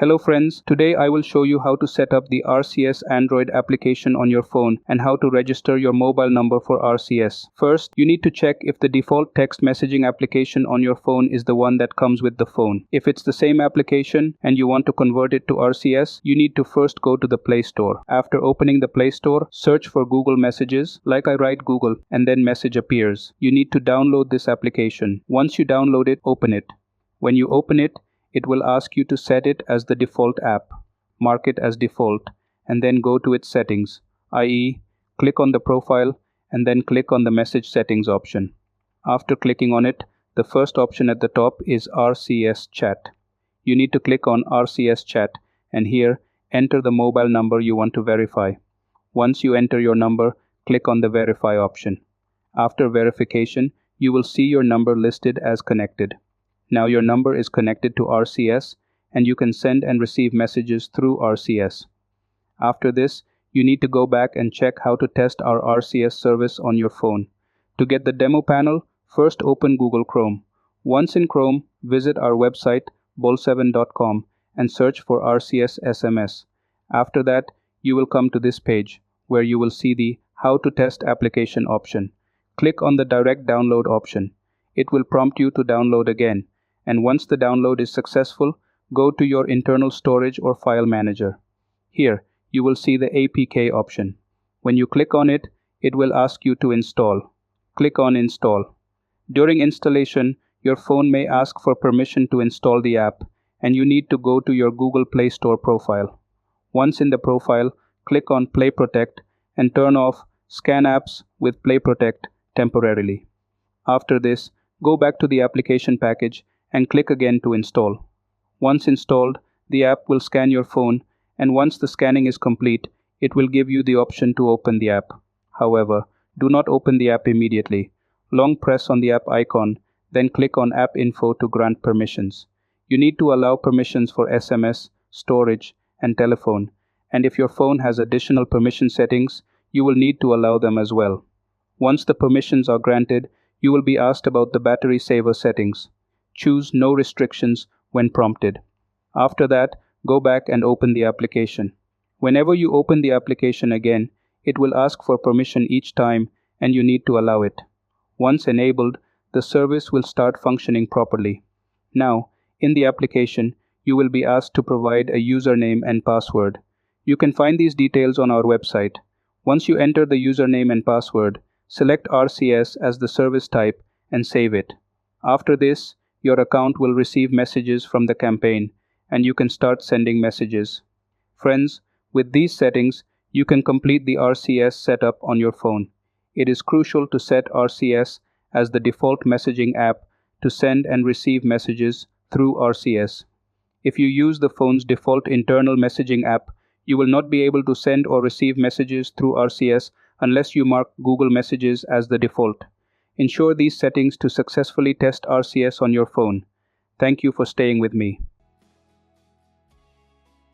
Hello friends, today I will show you how to set up the RCS Android application on your phone and how to register your mobile number for RCS. First, you need to check if the default text messaging application on your phone is the one that comes with the phone. If it's the same application and you want to convert it to RCS, you need to first go to the Play Store. After opening the Play Store, search for Google Messages, like I write Google, and then message appears. You need to download this application. Once you download it, open it. When you open it, it will ask you to set it as the default app. Mark it as default and then go to its settings, i.e., click on the profile and then click on the message settings option. After clicking on it, the first option at the top is RCS Chat. You need to click on RCS Chat and here enter the mobile number you want to verify. Once you enter your number, click on the Verify option. After verification, you will see your number listed as connected. Now your number is connected to RCS and you can send and receive messages through RCS. After this, you need to go back and check how to test our RCS service on your phone. To get the demo panel, first open Google Chrome. Once in Chrome, visit our website 𝐵𝐿7.com and search for RCS SMS. After that, you will come to this page where you will see the How to Test Application option. Click on the Direct Download option. It will prompt you to download again. And once the download is successful, go to your internal storage or file manager. Here, you will see the APK option. When you click on it, it will ask you to install. Click on Install. During installation, your phone may ask for permission to install the app, and you need to go to your Google Play Store profile. Once in the profile, click on Play Protect and turn off Scan Apps with Play Protect temporarily. After this, go back to the application package and click again to install. Once installed, the app will scan your phone, and once the scanning is complete, it will give you the option to open the app. However, do not open the app immediately. Long press on the app icon, then click on App Info to grant permissions. You need to allow permissions for SMS, storage, and telephone, and if your phone has additional permission settings, you will need to allow them as well. Once the permissions are granted, you will be asked about the battery saver settings. Choose No Restrictions when prompted. After that, go back and open the application. Whenever you open the application again, it will ask for permission each time and you need to allow it. Once enabled, the service will start functioning properly. Now, in the application, you will be asked to provide a username and password. You can find these details on our website. Once you enter the username and password, select RCS as the service type and save it. After this, your account will receive messages from the campaign and you can start sending messages. Friends, with these settings, you can complete the RCS setup on your phone. It is crucial to set RCS as the default messaging app to send and receive messages through RCS. If you use the phone's default internal messaging app, you will not be able to send or receive messages through RCS unless you mark Google Messages as the default. Ensure these settings to successfully test RCS on your phone. Thank you for staying with me.